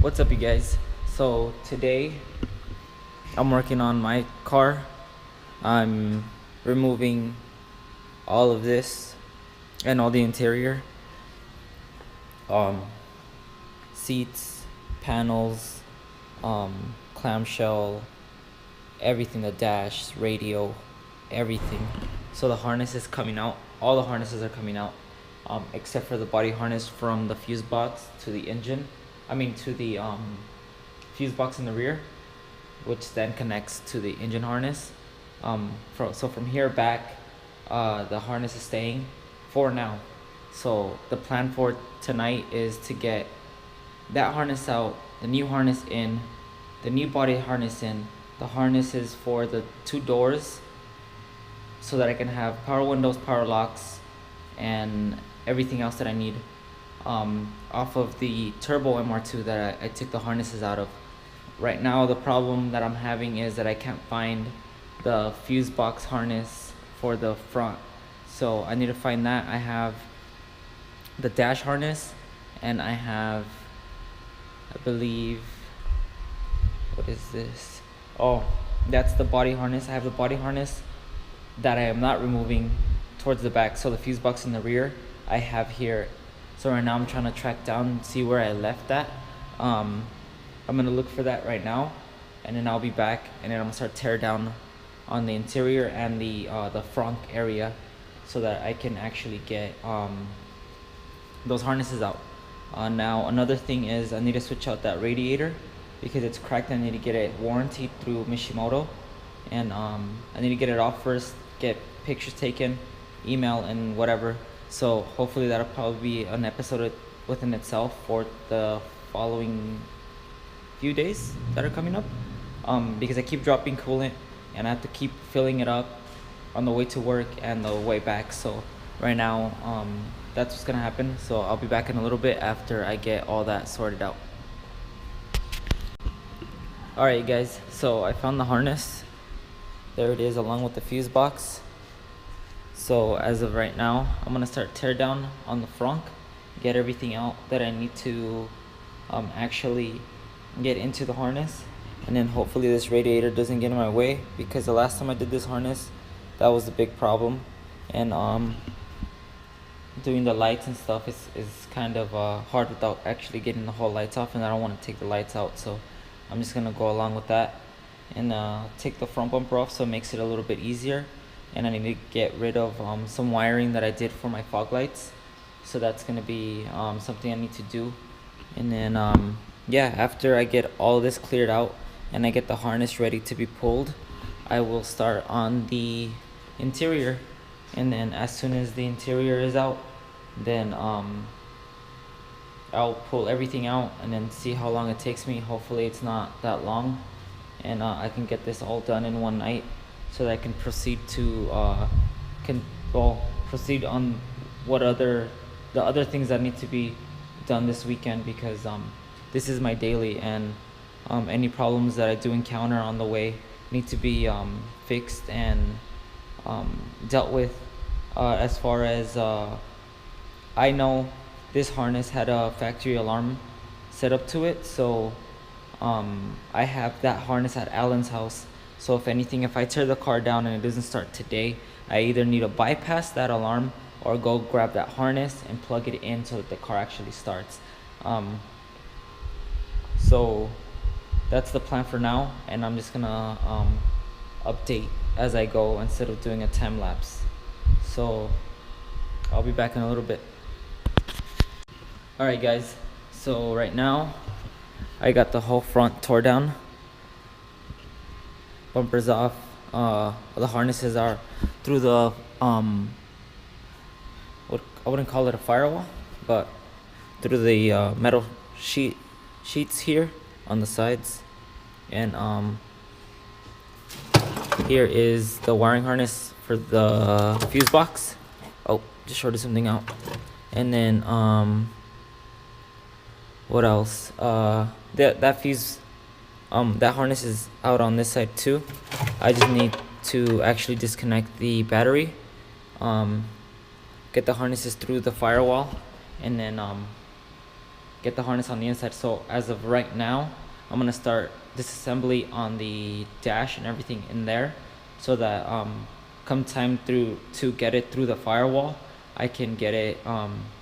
What's up, you guys? So today I'm working on my car. I'm removing all of this and all the interior, seats, panels, clamshell, everything, the dash, radio, everything. So the harness is coming out. All the harnesses are coming out, except for the body harness from the fuse box to the engine. To the fuse box in the rear, which then connects to the engine harness. So from here back, the harness is staying for now. So the plan for tonight is to get that harness out, the new harness in, the new body harness in, the harnesses for the two doors, so that I can have power windows, power locks, and everything else that I need, off of the turbo MR2 that I took the harnesses out of. Right now the problem that I'm having is that I can't find the fuse box harness for the front, so I need to find that. I have the dash harness, and I have, I believe, what is this? Oh, that's the body harness. I have the body harness that I am not removing towards the back, so the fuse box in the rear I have here. So right now I'm trying to track down and see where I left that. I'm gonna look for that right now, and then I'll be back, and then I'm gonna start tear down on the interior and the front area, so that I can actually get those harnesses out. Now another thing is I need to switch out that radiator because it's cracked. I need to get it warranted through Mishimoto, and I need to get it off first, get pictures taken, email, and whatever. So hopefully that'll probably be an episode within itself for the following few days that are coming up, because I keep dropping coolant and I have to keep filling it up on the way to work and the way back. So right now, that's what's gonna happen. So I'll be back in a little bit after I get all that sorted out. Alright guys, so I found the harness. There it is, along with the fuse box. So as of right now, I'm gonna start tear down on the front, get everything out that I need to actually get into the harness, and then hopefully this radiator doesn't get in my way, because the last time I did this harness, that was the big problem. And doing the lights and stuff is kind of hard without actually getting the whole lights off, and I don't want to take the lights out, so I'm just gonna go along with that and take the front bumper off, so it makes it a little bit easier. And I need to get rid of some wiring that I did for my fog lights, so that's gonna be something I need to do. And then yeah, after I get all this cleared out and I get the harness ready to be pulled, I will start on the interior. And then as soon as the interior is out, then I'll pull everything out and then see how long it takes me. Hopefully it's not that long, and I can get this all done in one night, so that I can proceed to proceed on the other things that need to be done this weekend, because this is my daily, and any problems that I do encounter on the way need to be fixed and dealt with. As far as I know, this harness had a factory alarm set up to it, so I have that harness at Alan's house. So if I tear the car down and it doesn't start today, I either need to bypass that alarm or go grab that harness and plug it in so that the car actually starts. So that's the plan for now, and I'm just gonna update as I go instead of doing a time lapse. So I'll be back in a little bit. Alright guys, so right now I got the whole front tore down, bumpers off, the harnesses are through the I wouldn't call it a firewall, but through the metal sheets here on the sides. And here is the wiring harness for the fuse box. Oh, just shorted something out. And then what else? That fuse, that harness is out on this side too. I just need to actually disconnect the battery, get the harnesses through the firewall, and then get the harness on the inside. So as of right now, I'm gonna start disassembly on the dash and everything in there, so that come time through to get it through the firewall, I can get it.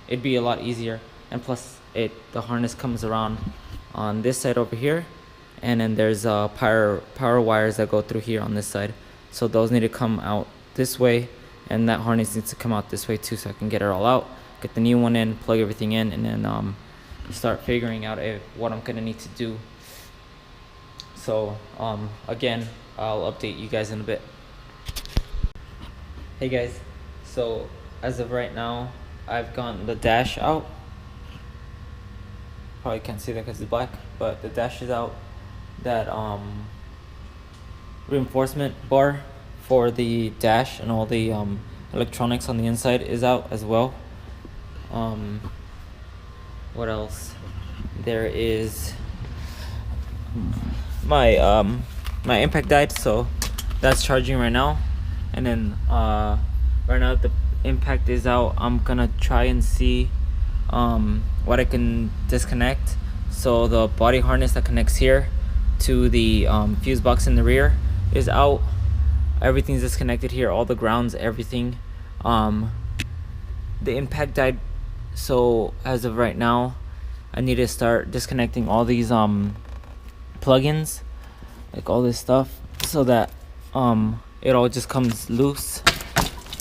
It'd be a lot easier, and plus the harness comes around on this side over here, and then there's power wires that go through here on this side, so those need to come out this way, and that harness needs to come out this way too, so I can get it all out, get the new one in, plug everything in, and then start figuring out what I'm gonna need to do. So again, I'll update you guys in a bit. Hey guys, so as of right now, I've gotten the dash out. Probably can't see that because it's black, but the dash is out. That reinforcement bar for the dash and all the electronics on the inside is out as well. What else? There is my my impact died, so that's charging right now. And then right now the impact is out. I'm gonna try and see what I can disconnect. So the body harness that connects here to the fuse box in the rear is out. Everything's disconnected here, all the grounds, everything. The impact died, so as of right now I need to start disconnecting all these plugins, like all this stuff, so that it all just comes loose.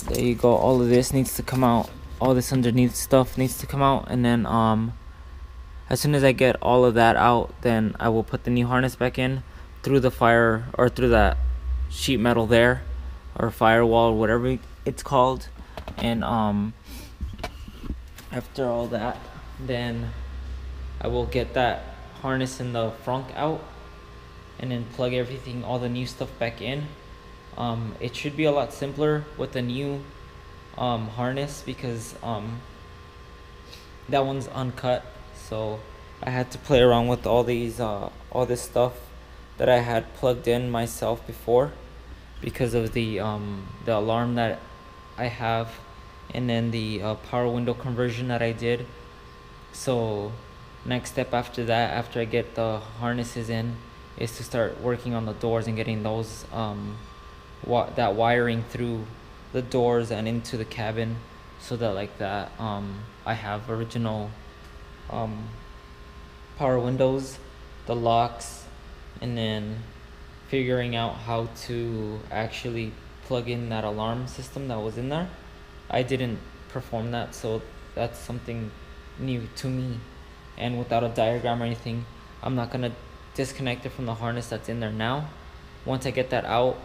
There you go. All of this needs to come out. All this underneath stuff needs to come out, and then as soon as I get all of that out, then I will put the new harness back in through the fire, or through that sheet metal there, or firewall, whatever it's called. And after all that, then I will get that harness in the front out, and then plug everything, all the new stuff back in. It should be a lot simpler with the new harness, because that one's uncut, so I had to play around with all these all this stuff that I had plugged in myself before, because of the alarm that I have, and then the power window conversion that I did. So next step after that, after I get the harnesses in, is to start working on the doors and getting those that wiring through the doors and into the cabin, so that like that I have original power windows, the locks, and then figuring out how to actually plug in that alarm system that was in there. I didn't perform that, so that's something new to me, and without a diagram or anything, I'm not gonna disconnect it from the harness that's in there now. Once I get that out,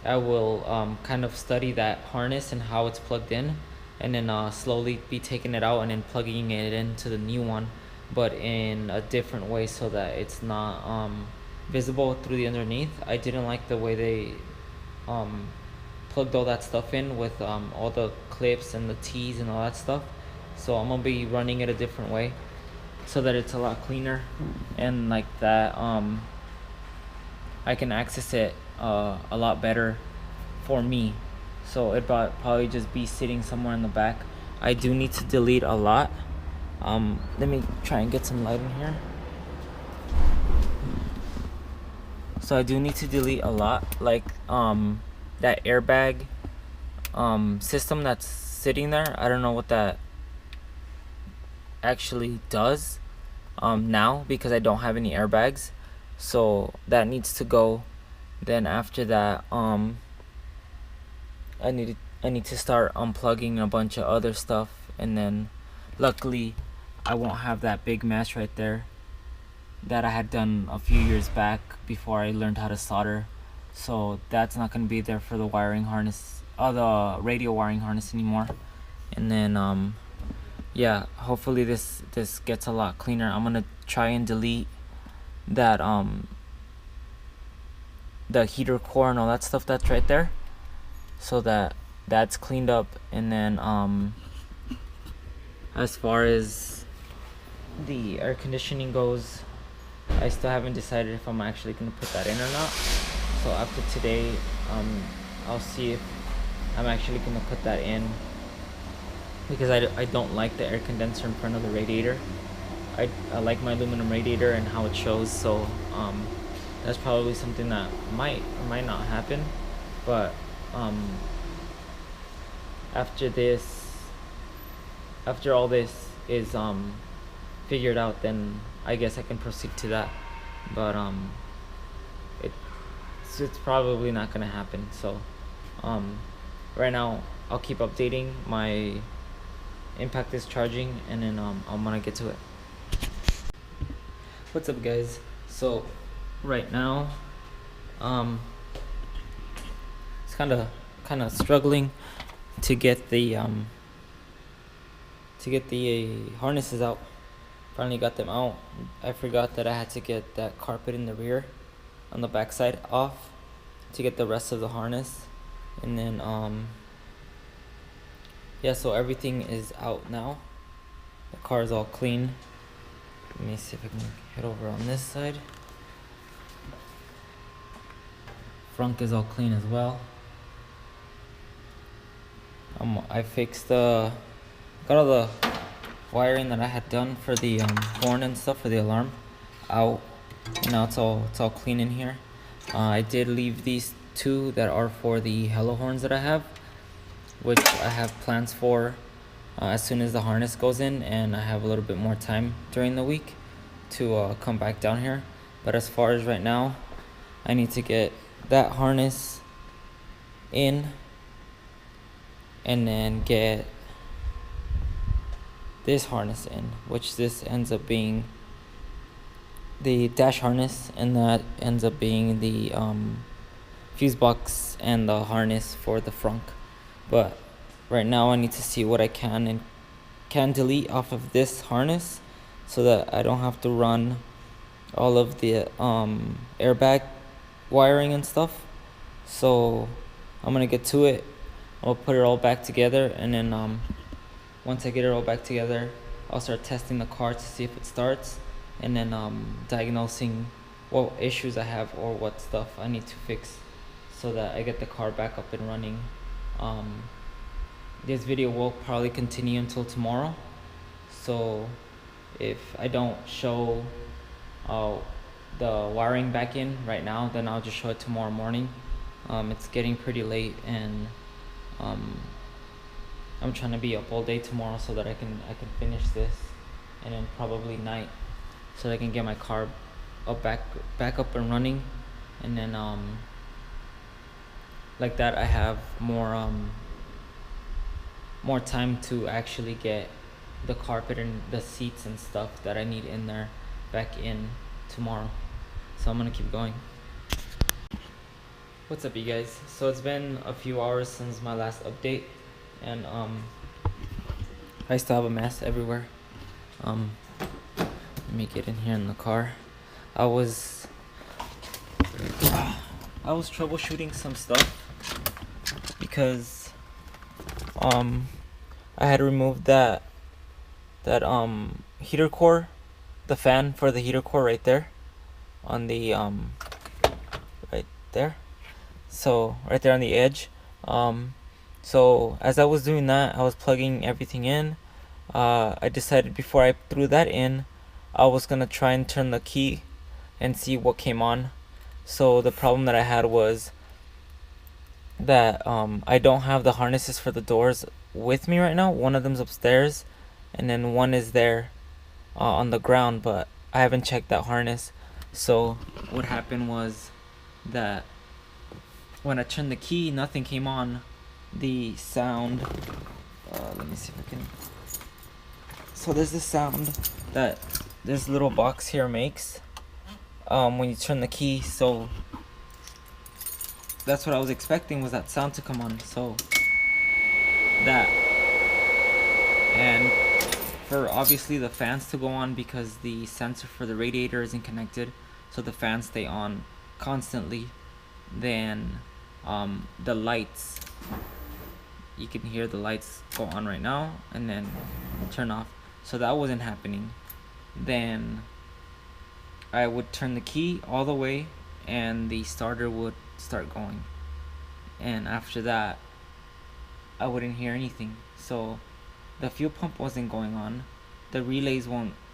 I will kind of study that harness and how it's plugged in, and then slowly be taking it out and then plugging it into the new one, but in a different way, so that it's not visible through the underneath. I didn't like the way they plugged all that stuff in with all the clips and the T's and all that stuff, so I'm gonna be running it a different way, so that it's a lot cleaner, and like that I can access it a lot better for me. So it probably just be sitting somewhere in the back. I do need to delete a lot. Let me try and get some light in here. So I do need to delete a lot, like that airbag system that's sitting there. I don't know what that actually does now, because I don't have any airbags, so that needs to go. Then after that I need to start unplugging a bunch of other stuff, and then luckily I won't have that big mess right there that I had done a few years back before I learned how to solder. So that's not going to be there for the wiring harness, the radio wiring harness anymore. And then yeah, hopefully this gets a lot cleaner. I'm gonna try and delete that the heater core and all that stuff that's right there, so that that's cleaned up. And then as far as the air conditioning goes, I still haven't decided if I'm actually gonna put that in or not. So after today, I'll see if I'm actually gonna put that in, because I don't like the air condenser in front of the radiator. I like my aluminum radiator and how it shows, so that's probably something that might or might not happen. But after all this is figured out, then I guess I can proceed to that. But it's probably not gonna happen. So right now I'll keep updating. My impact is charging, and then I'm gonna get to it. What's up, guys? So right now it's kind of struggling to get the harnesses out. Finally got them out. I forgot that I had to get that carpet in the rear on the backside off to get the rest of the harness. And then yeah, so everything is out now. The car is all clean. Let me see if I can head over on this side. Front is all clean as well. I fixed got all the wiring that I had done for the horn and stuff for the alarm out. And now it's all clean in here. I did leave these two that are for the hello horns that I have, which I have plans for as soon as the harness goes in and I have a little bit more time during the week to come back down here. But as far as right now, I need to get that harness in and then get this harness in, which this ends up being the dash harness, and that ends up being the fuse box and the harness for the front. But right now I need to see what I can delete off of this harness so that I don't have to run all of the airbag wiring and stuff. So I'm gonna get to it. I'll put it all back together, and then once I get it all back together, I'll start testing the car to see if it starts, and then diagnosing what issues I have or what stuff I need to fix so that I get the car back up and running. This video will probably continue until tomorrow, so if I don't show the wiring back in right now, then I'll just show it tomorrow morning. It's getting pretty late, and I'm trying to be up all day tomorrow so that I can finish this, and then probably night, so that I can get my car back up and running, and then like that I have more time to actually get the carpet and the seats and stuff that I need in there back in tomorrow. So I'm gonna keep going. What's up, you guys? So it's been a few hours since my last update, and I still have a mess everywhere. Let me get in here in the car. I was troubleshooting some stuff because I had removed that heater core, the fan for the heater core right there on the right there. So right there on the edge. So as I was doing that, I was plugging everything in. I decided before I threw that in, I was gonna try and turn the key and see what came on. So the problem that I had was that I don't have the harnesses for the doors with me right now. One of them's upstairs, and then one is there on the ground, but I haven't checked that harness. So what happened was that when I turned the key, nothing came on. The sound, let me see if I can. So there's this sound that this little box here makes when you turn the key. So that's what I was expecting, was that sound to come on. So that, and for obviously the fans to go on, because the sensor for the radiator isn't connected, so the fans stay on constantly. Then the lights, you can hear the lights go on right now and then turn off. So that wasn't happening. Then I would turn the key all the way and the starter would start going, and after that I wouldn't hear anything. So the fuel pump wasn't going on, the relays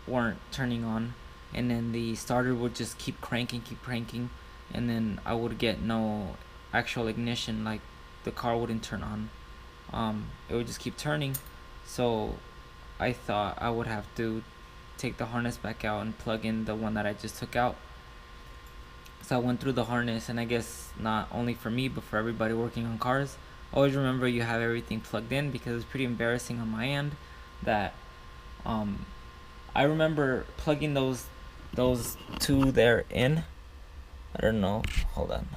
weren't turning on, and then the starter would just keep cranking, and then I would get no actual ignition, like the car wouldn't turn on. It would just keep turning. So I thought I would have to take the harness back out and plug in the one that I just took out. So I went through the harness, and I guess not only for me but for everybody working on cars, always remember you have everything plugged in, because it's pretty embarrassing on my end that I remember plugging those two there in. I don't know, hold on.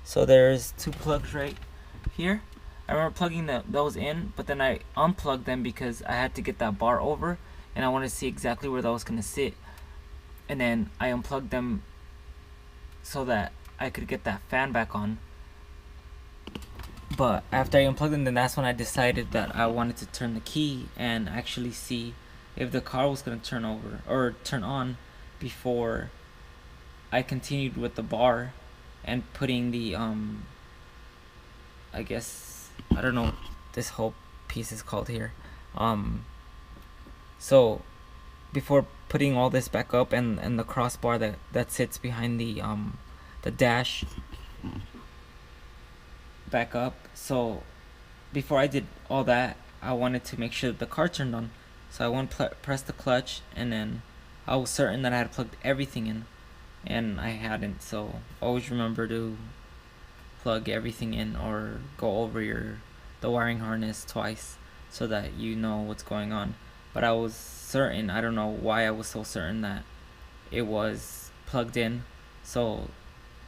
So there's two plugs right here. I remember plugging those in, but then I unplugged them because I had to get that bar over, and I wanted to see exactly where that was going to sit. And then I unplugged them so that I could get that fan back on. But after I unplugged them, then that's when I decided that I wanted to turn the key and actually see if the car was going to turn over or turn on before I continued with the bar and putting the I guess, I don't know what this whole piece is called here. So before putting all this back up and the crossbar that sits behind the dash back up, so before I did all that, I wanted to make sure that the car turned on. So I went press the clutch, and then I was certain that I had plugged everything in, and I hadn't. So always remember to plug everything in or go over the wiring harness twice so that you know what's going on. But I was certain, I don't know why I was so certain that it was plugged in. So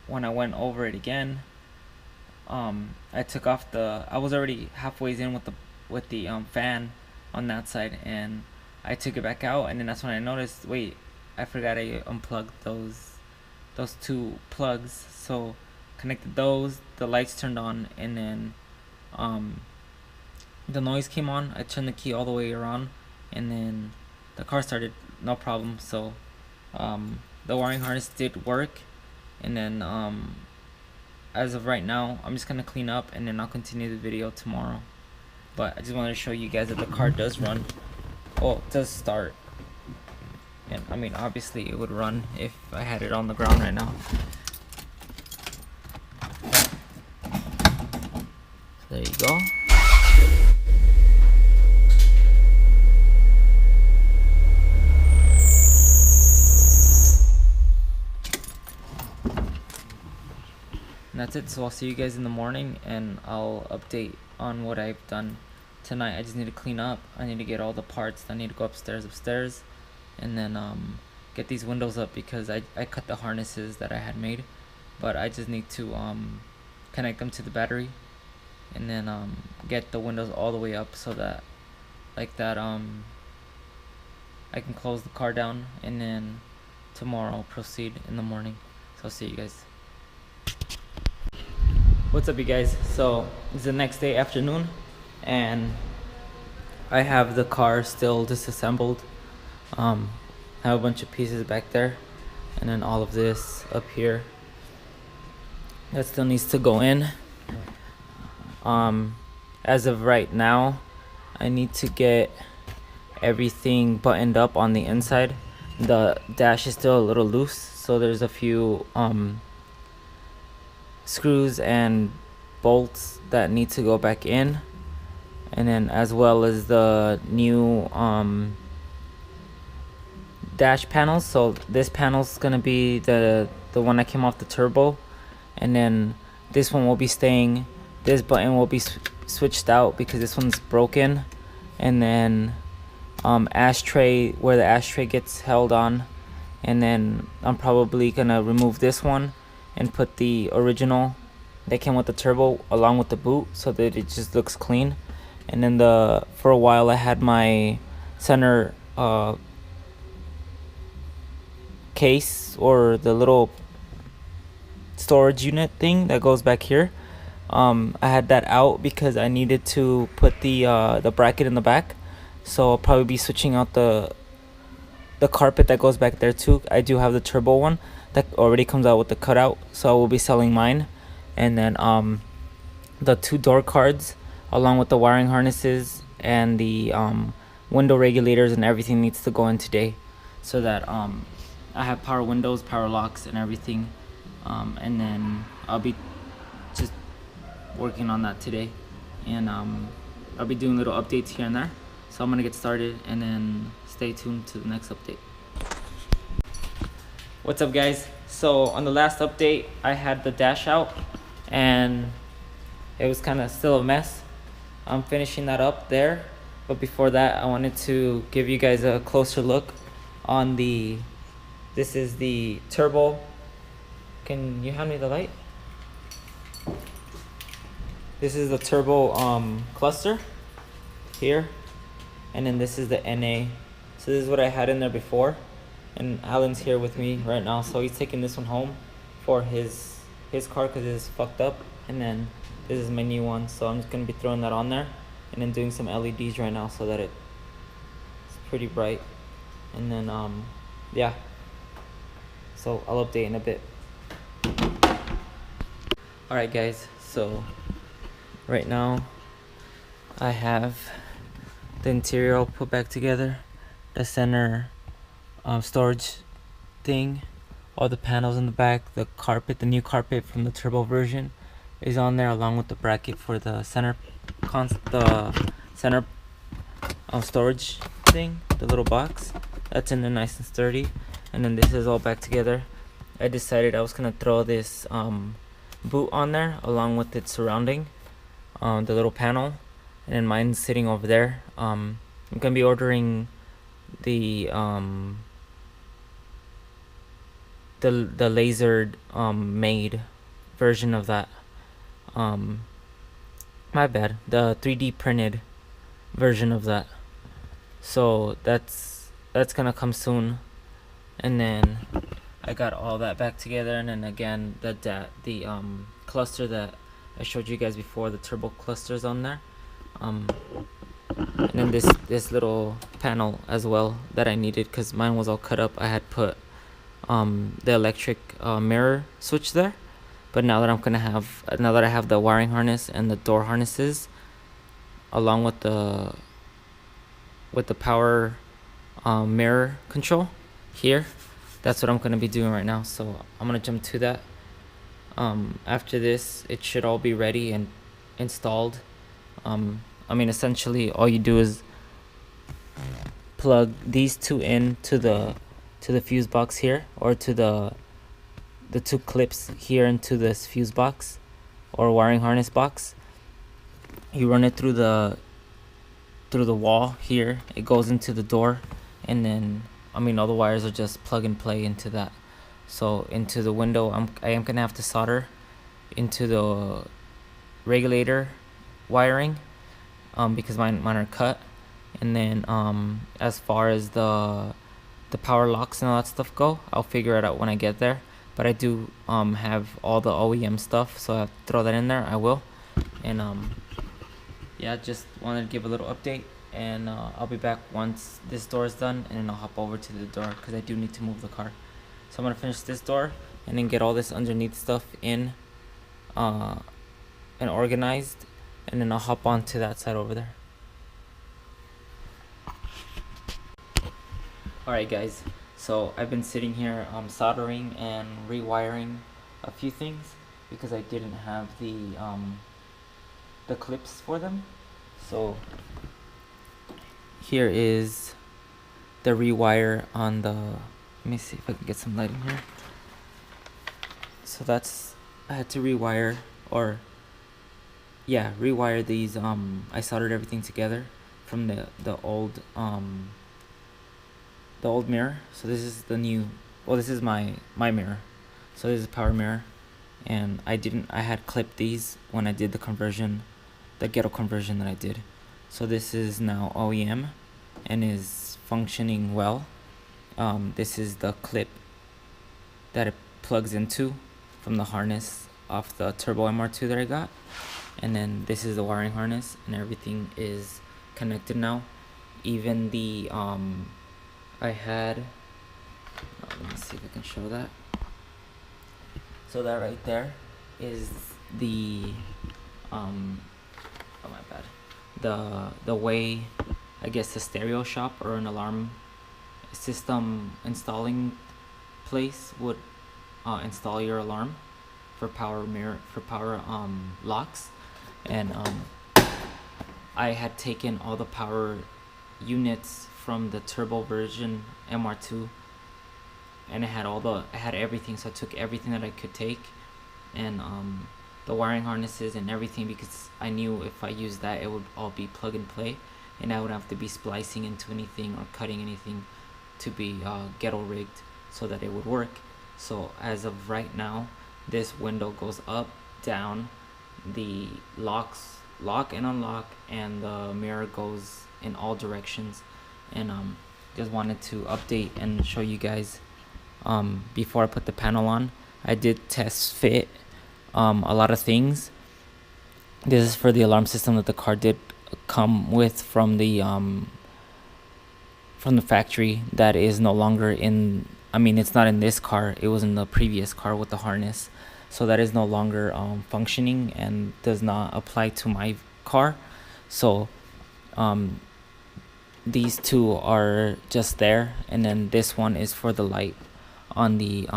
when I went over it again, I took off I was already halfway in with the fan on that side, and I took it back out, and then that's when I noticed, wait, I forgot I unplugged those two plugs. So connected those, the lights turned on, and then the noise came on. I turned the key all the way around, and then the car started, no problem. So the wiring harness did work, and then as of right now, I'm just gonna clean up, and then I'll continue the video tomorrow. But I just wanted to show you guys that the car does run. Well, it does start, and I mean, obviously it would run if I had it on the ground right now. There you go. And that's it. So I'll see you guys in the morning, and I'll update on what I've done tonight. I just need to clean up. I need to get all the parts. I need to go upstairs, and then get these windows up, because I cut the harnesses that I had made, but I just need to connect them to the battery, and then get the windows all the way up so that like that I can close the car down, and then tomorrow I'll proceed in the morning. So I'll see you guys. What's up, you guys? So it's the next day, afternoon, and I have the car still disassembled. I have a bunch of pieces back there, and then all of this up here that still needs to go in. As of right now, I need to get everything buttoned up on the inside. The dash is still a little loose, so there's a few screws and bolts that need to go back in, and then as well as the new dash panels. So this panel's gonna be the one that came off the turbo, and then this one will be staying. This button will be switched out because this one's broken, and then ashtray, where the ashtray gets held on, and then I'm probably gonna remove this one and put the original that came with the turbo along with the boot, so that it just looks clean. And then for a while I had my center case, or the little storage unit thing that goes back here. I had that out because I needed to put the bracket in the back, so I'll probably be switching out the carpet that goes back there too. I do have the turbo one that already comes out with the cutout, so I will be selling mine. And then the two door cards along with the wiring harnesses and the window regulators and everything needs to go in today. so that I have power windows, power locks, and everything. And then I'll be just working on that today, and I'll be doing little updates here and there. So I'm gonna get started, and then stay tuned to the next update. What's up, guys? So on the last update, I had the dash out, and it was kind of still a mess. I'm finishing that up there, but before that, I wanted to give you guys a closer look on the. This is the turbo. Can you hand me the light? This is the turbo cluster here, and then this is the NA. So this is what I had in there before, and Alan's here with me right now, so he's taking this one home for his car because it's fucked up. And then this is my new one, so I'm just gonna be throwing that on there, and then doing some LEDs right now so that it's pretty bright. And then yeah, so I'll update in a bit. Alright guys, so right now I have the interior all put back together, the center storage thing, all the panels in the back, the carpet, the new carpet from the turbo version is on there, along with the bracket for the center storage thing, the little box that's in there nice and sturdy. And then this is all back together. I decided I was gonna throw this boot on there along with its surrounding, the little panel, and then mine's sitting over there. I'm gonna be ordering the lasered made version of that. My bad, the 3D printed version of that. So that's gonna come soon. And then I got all that back together, and then again the cluster that I showed you guys before, the turbo clusters on there. And then this little panel as well that I needed because mine was all cut up. I had put the electric mirror switch there, but now that I have the wiring harness and the door harnesses along with the power mirror control here, that's what I'm gonna be doing right now. So I'm gonna jump to that. After this, it should all be ready and installed. I mean, essentially all you do is plug these two in to the fuse box here, or to the two clips here into this fuse box or wiring harness box. You run it through the wall here, it goes into the door, and then I mean all the wires are just plug and play into that. So into the window, I am gonna have to solder into the regulator wiring, because mine are cut. And then as far as the power locks and all that stuff go, I'll figure it out when I get there. But I do have all the OEM stuff, so I have to throw that in there. I will. And yeah, just wanted to give a little update, and I'll be back once this door is done, and then I'll hop over to the door because I do need to move the car. So I'm gonna finish this door and then get all this underneath stuff in and organized, and then I'll hop on to that side over there. Alright guys, so I've been sitting here soldering and rewiring a few things because I didn't have the clips for them. So here is the rewire on the, let me see if I can get some light in here. So I had to rewire these. I soldered everything together from the old mirror. So this is the new, well, this is my mirror. So this is a power mirror, and I had clipped these when I did the conversion, the ghetto conversion that I did. So this is now OEM and is functioning well. This is the clip that it plugs into from the harness off the Turbo MR2 that I got. And then this is the wiring harness, and everything is connected now. Even the I had, let me see if I can show that. So that right there is the oh my bad, the way, I guess, the stereo shop or an alarm system installing place would install your alarm for power locks, and I had taken all the power units from the turbo version MR2, and it had everything. So I took everything that I could take, and the wiring harnesses and everything, because I knew if I used that, it would all be plug and play, and I would have to be splicing into anything or cutting anything to be ghetto rigged so that it would work. So as of right now, this window goes up, down, the lock and unlock, and the mirror goes in all directions. And just wanted to update and show you guys, before I put the panel on, I did test fit a lot of things. This is for the alarm system that the car did come with from the factory, that is no longer in, I mean, it's not in this car, it was in the previous car with the harness, so that is no longer functioning and does not apply to my car. So these two are just there, and then this one is for the light on the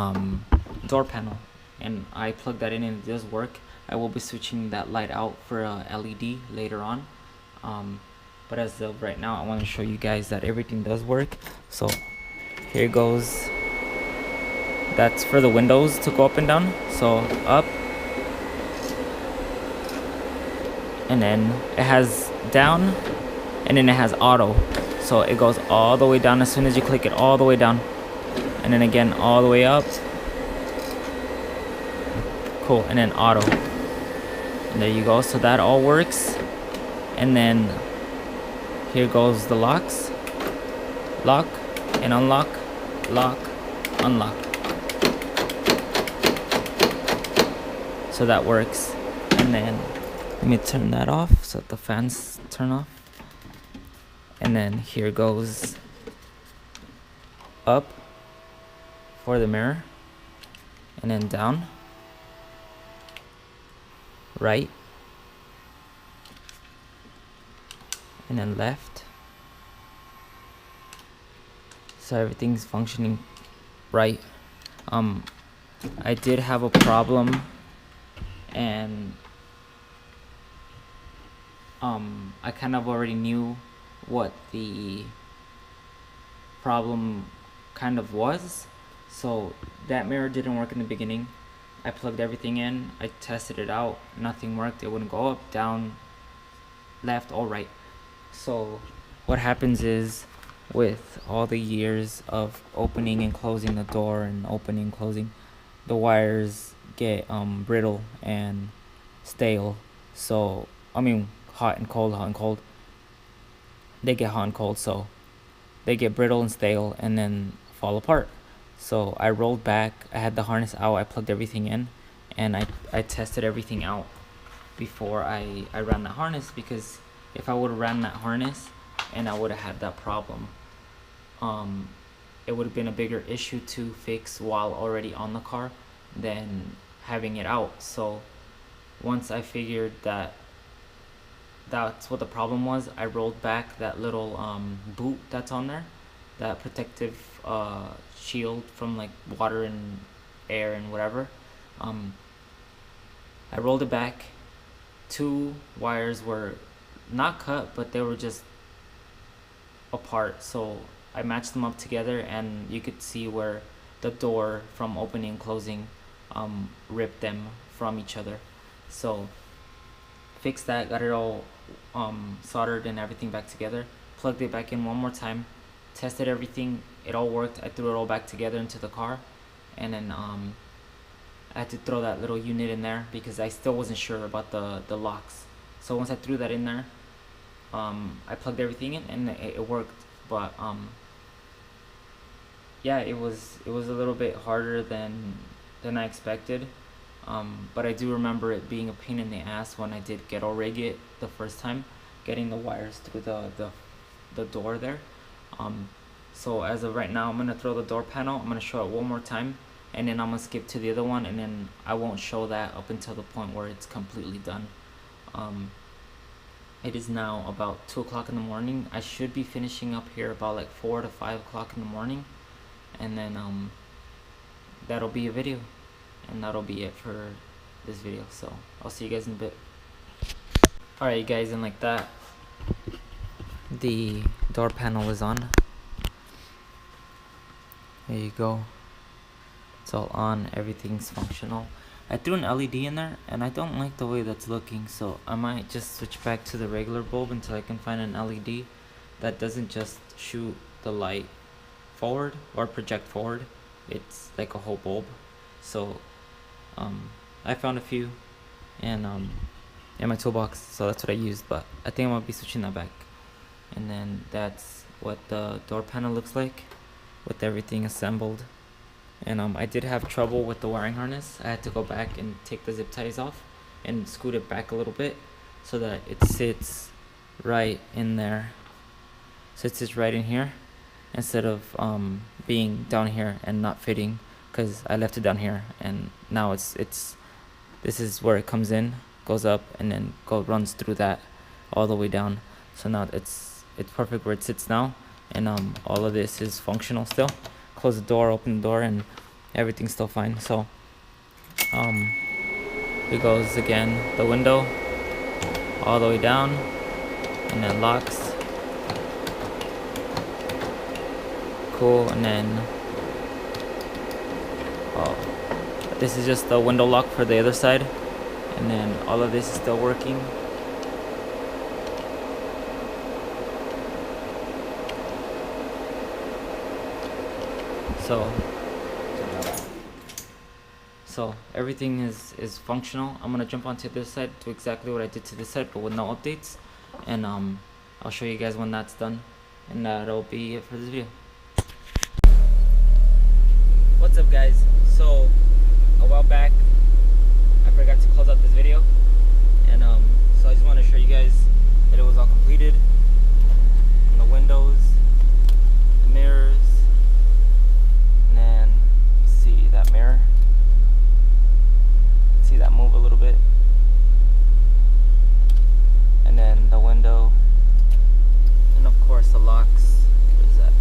door panel, and I plugged that in and it does work. I will be switching that light out for a LED later on, but as of right now, I want to show you guys that everything does work. So here goes, that's for the windows to go up and down. So up, and then it has down, and then it has auto, so it goes all the way down as soon as you click it, all the way down, and then again all the way up. Cool. And then auto, and there you go. So that all works. And then here goes the locks, lock and unlock, lock, unlock. So that works. And then let me turn that off so that the fans turn off. And then here goes up for the mirror, and then down, right, and then left. So everything's functioning right. I did have a problem, and I kind of already knew what the problem kind of was. So that mirror didn't work in the beginning. I plugged everything in, I tested it out, nothing worked. It wouldn't go up, down, left, all right. So what happens is, with all the years of opening and closing the door and opening and closing, the wires get brittle and stale. So I mean, hot and cold. They get hot and cold, so they get brittle and stale and then fall apart. So I rolled back, I had the harness out, I plugged everything in, and I tested everything out before I ran that harness, because if I would have ran that harness and I would have had that problem, it would have been a bigger issue to fix while already on the car than having it out. So once I figured that that's what the problem was, I rolled back that little boot that's on there, that protective shield from like water and air and whatever. I rolled it back. 2 wires were not cut, but they were just apart, so I matched them up together, and you could see where the door from opening and closing ripped them from each other. So fixed that, got it all soldered and everything back together, plugged it back in one more time, tested everything, it all worked. I threw it all back together into the car, and then I had to throw that little unit in there because I still wasn't sure about the locks. So once I threw that in there, I plugged everything in, and it worked. But yeah, it was a little bit harder than I expected. But I do remember it being a pain in the ass when I did ghetto rig it the first time, getting the wires through the door there. So as of right now, I'm gonna throw the door panel, I'm gonna show it one more time, and then I'm gonna skip to the other one, and then I won't show that up until the point where it's completely done. It is now about 2 o'clock in the morning. I should be finishing up here about like 4 to 5 o'clock in the morning, and then that'll be a video, and that'll be it for this video. So I'll see you guys in a bit. Alright guys, and like that, the door panel is on. There you go. It's all on, everything's functional. I threw an LED in there and I don't like the way that's looking, so I might just switch back to the regular bulb until I can find an LED that doesn't just shoot the light forward or project forward. It's like a whole bulb. So I found a few and in my toolbox, so that's what I used, but I think I'm gonna be switching that back. And then that's what the door panel looks like with everything assembled. And I did have trouble with the wiring harness. I had to go back and take the zip ties off and scoot it back a little bit so that it sits right in there. So it sits right in here instead of being down here and not fitting, because I left it down here and now it's this is where it comes in, goes up, and then runs through that all the way down. So now it's perfect where it sits now, and all of this is functional still. Close the door, open the door, and everything's still fine. So here goes again the window all the way down, and then locks. Cool. And then this is just the window lock for the other side, and then all of this is still working. So everything is functional. I'm gonna jump onto this side, do exactly what I did to this side, but with no updates, and I'll show you guys when that's done, and that'll be it for this video. What's up guys? So a while back I forgot to close out this video, and so I just want to show you guys that it was all completed. And the windows, the mirrors, and then you see that mirror, see that move a little bit, and then the window, and of course the locks. Where's that?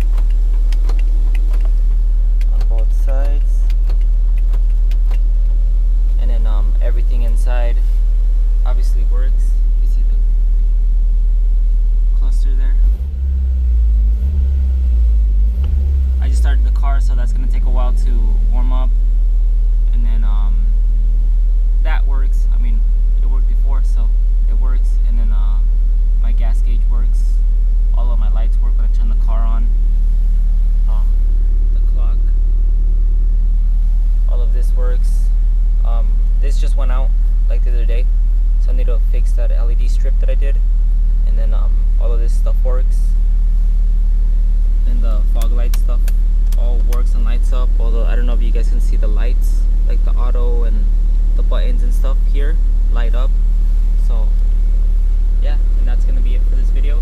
On both sides, and then everything inside obviously works. You see the cluster there. I just started the car, so that's gonna take a while to warm up, and then that works. I mean, it worked before, so it works. And then my gas gauge works. All of my lights work when I turn the car on. The clock, all of this works. This just went out like the other day, so I need to fix that LED strip that I did. And then all of this stuff works. And the fog light stuff all works and lights up, although I don't know if you guys can see the lights, like the auto and the buttons and stuff here light up. So yeah, and that's gonna be it for this video.